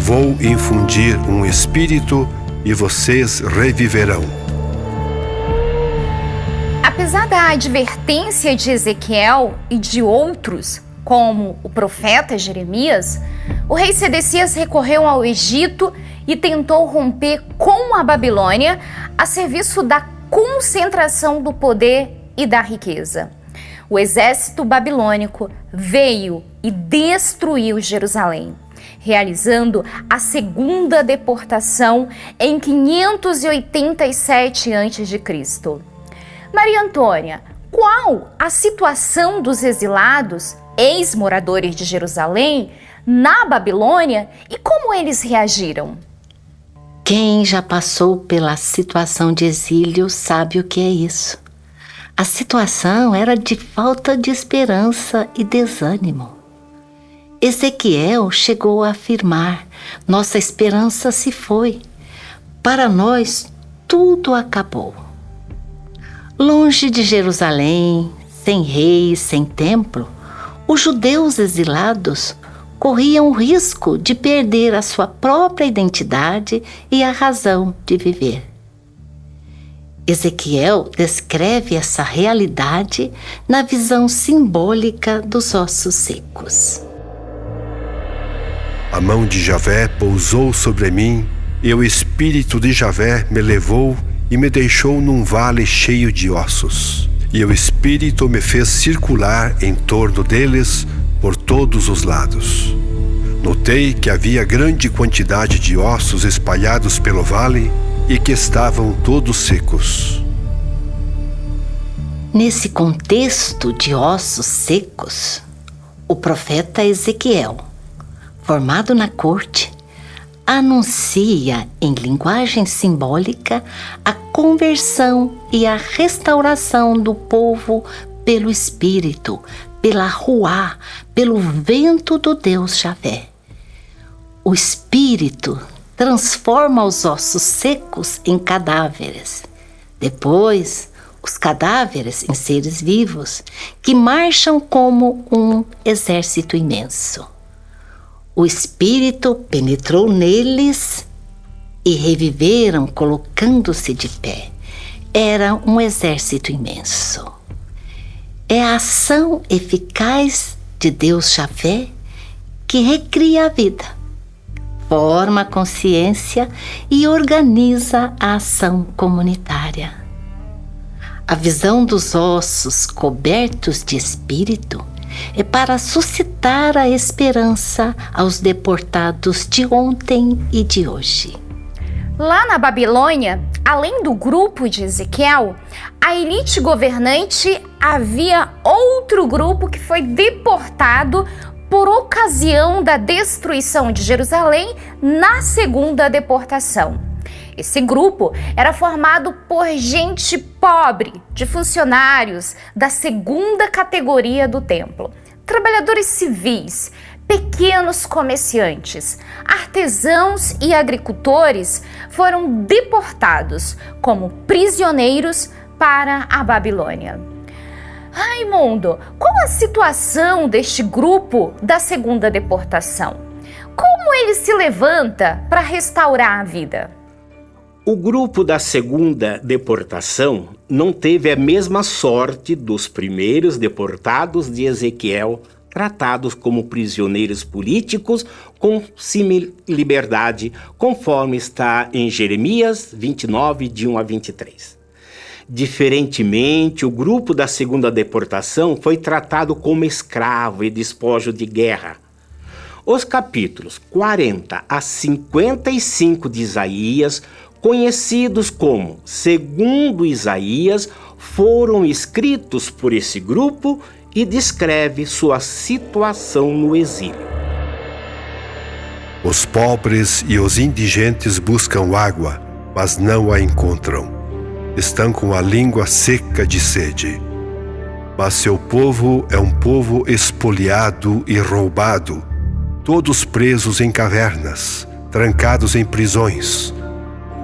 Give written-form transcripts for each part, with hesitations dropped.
vou infundir um espírito e vocês reviverão. Apesar da advertência de Ezequiel e de outros, como o profeta Jeremias, o rei Sedecias recorreu ao Egito e tentou romper com a Babilônia a serviço da concentração do poder e da riqueza. O exército babilônico veio e destruiu Jerusalém, realizando a segunda deportação em 587 a.C. Maria Antônia, qual a situação dos exilados, ex-moradores de Jerusalém, na Babilônia e como eles reagiram? Quem já passou pela situação de exílio sabe o que é isso. A situação era de falta de esperança e desânimo. Ezequiel chegou a afirmar: nossa esperança se foi. Para nós, tudo acabou. Longe de Jerusalém, sem rei, sem templo, os judeus exilados corriam o risco de perder a sua própria identidade e a razão de viver. Ezequiel descreve essa realidade na visão simbólica dos ossos secos. A mão de Javé pousou sobre mim, e o Espírito de Javé me levou e me deixou num vale cheio de ossos. E o Espírito me fez circular em torno deles por todos os lados. Notei que havia grande quantidade de ossos espalhados pelo vale e que estavam todos secos. Nesse contexto de ossos secos, o profeta Ezequiel, formado na corte, anuncia em linguagem simbólica a conversão e a restauração do povo pelo Espírito, pela Ruá, pelo vento do Deus Javé. O Espírito transforma os ossos secos em cadáveres. Depois, os cadáveres em seres vivos, que marcham como um exército imenso. O Espírito penetrou neles e reviveram colocando-se de pé. Era um exército imenso. É a ação eficaz de Deus Javé que recria a vida, forma a consciência e organiza a ação comunitária. A visão dos ossos cobertos de espírito é para suscitar a esperança aos deportados de ontem e de hoje. Lá na Babilônia, além do grupo de Ezequiel, a elite governante havia outro grupo que foi deportado por ocasião da destruição de Jerusalém na segunda deportação. Esse grupo era formado por gente pobre, de funcionários da segunda categoria do templo, trabalhadores civis, pequenos comerciantes, artesãos e agricultores foram deportados como prisioneiros para a Babilônia. Raimundo, qual a situação deste grupo da segunda deportação? Como ele se levanta para restaurar a vida? O grupo da segunda deportação não teve a mesma sorte dos primeiros deportados de Ezequiel, tratados como prisioneiros políticos com semi-liberdade, conforme está em Jeremias 29, de 1 a 23. Diferentemente, o grupo da segunda deportação foi tratado como escravo e despojo de guerra. Os capítulos 40 a 55 de Isaías, conhecidos como Segundo Isaías, foram escritos por esse grupo e descreve sua situação no exílio. Os pobres e os indigentes buscam água, mas não a encontram. Estão com a língua seca de sede. Mas seu povo é um povo espoliado e roubado, todos presos em cavernas, trancados em prisões.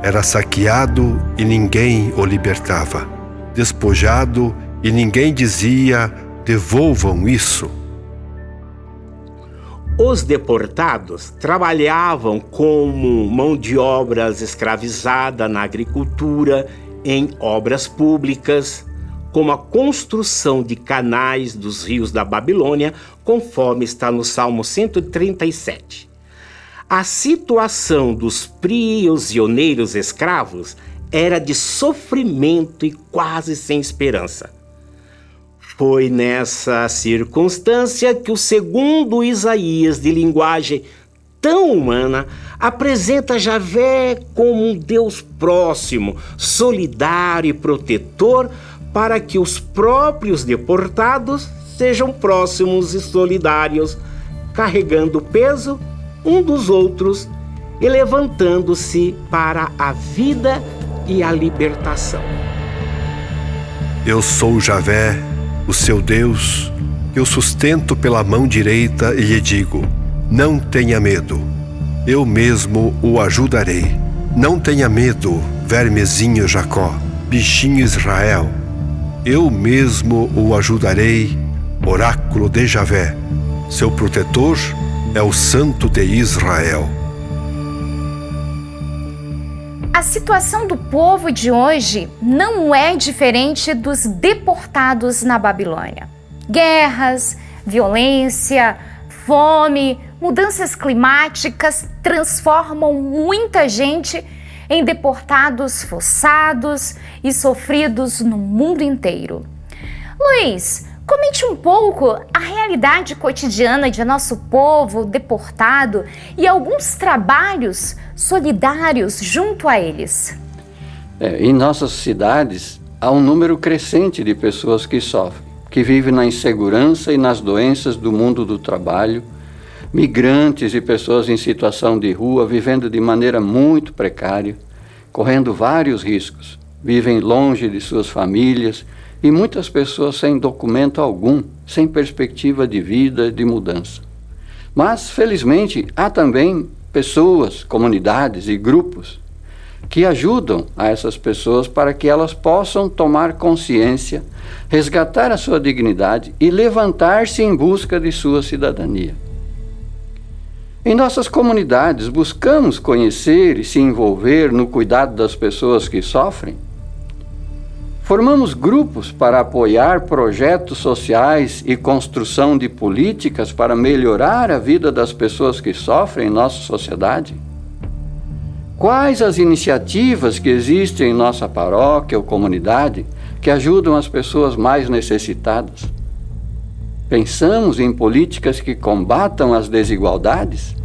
Era saqueado e ninguém o libertava, despojado e ninguém dizia: devolvam isso. Os deportados trabalhavam como mão de obra escravizada na agricultura, em obras públicas, como a construção de canais dos rios da Babilônia, conforme está no Salmo 137. A situação dos prisioneiros escravos era de sofrimento e quase sem esperança. Foi nessa circunstância que o segundo Isaías, de linguagem tão humana, apresenta Javé como um Deus próximo, solidário e protetor, para que os próprios deportados sejam próximos e solidários, carregando o peso um dos outros e levantando-se para a vida e a libertação. Eu sou Javé, o seu Deus, que o sustento pela mão direita e lhe digo: não tenha medo, eu mesmo o ajudarei. Não tenha medo, vermezinho Jacó, bichinho Israel, eu mesmo o ajudarei, oráculo de Javé. Seu protetor é o Santo de Israel. A situação do povo de hoje não é diferente dos deportados na Babilônia. Guerras, violência, fome, mudanças climáticas transformam muita gente em deportados forçados e sofridos no mundo inteiro. Luiz, comente um pouco a realidade cotidiana de nosso povo deportado e alguns trabalhos solidários junto a eles. Em nossas cidades, há um número crescente de pessoas que sofrem, que vivem na insegurança e nas doenças do mundo do trabalho, migrantes e pessoas em situação de rua, vivendo de maneira muito precária, correndo vários riscos, vivem longe de suas famílias e muitas pessoas sem documento algum, sem perspectiva de vida, de mudança. Mas, felizmente, há também pessoas, comunidades e grupos que ajudam a essas pessoas para que elas possam tomar consciência, resgatar a sua dignidade e levantar-se em busca de sua cidadania. Em nossas comunidades, buscamos conhecer e se envolver no cuidado das pessoas que sofrem. Formamos grupos para apoiar projetos sociais e construção de políticas para melhorar a vida das pessoas que sofrem em nossa sociedade. Quais as iniciativas que existem em nossa paróquia ou comunidade que ajudam as pessoas mais necessitadas? Pensamos em políticas que combatam as desigualdades?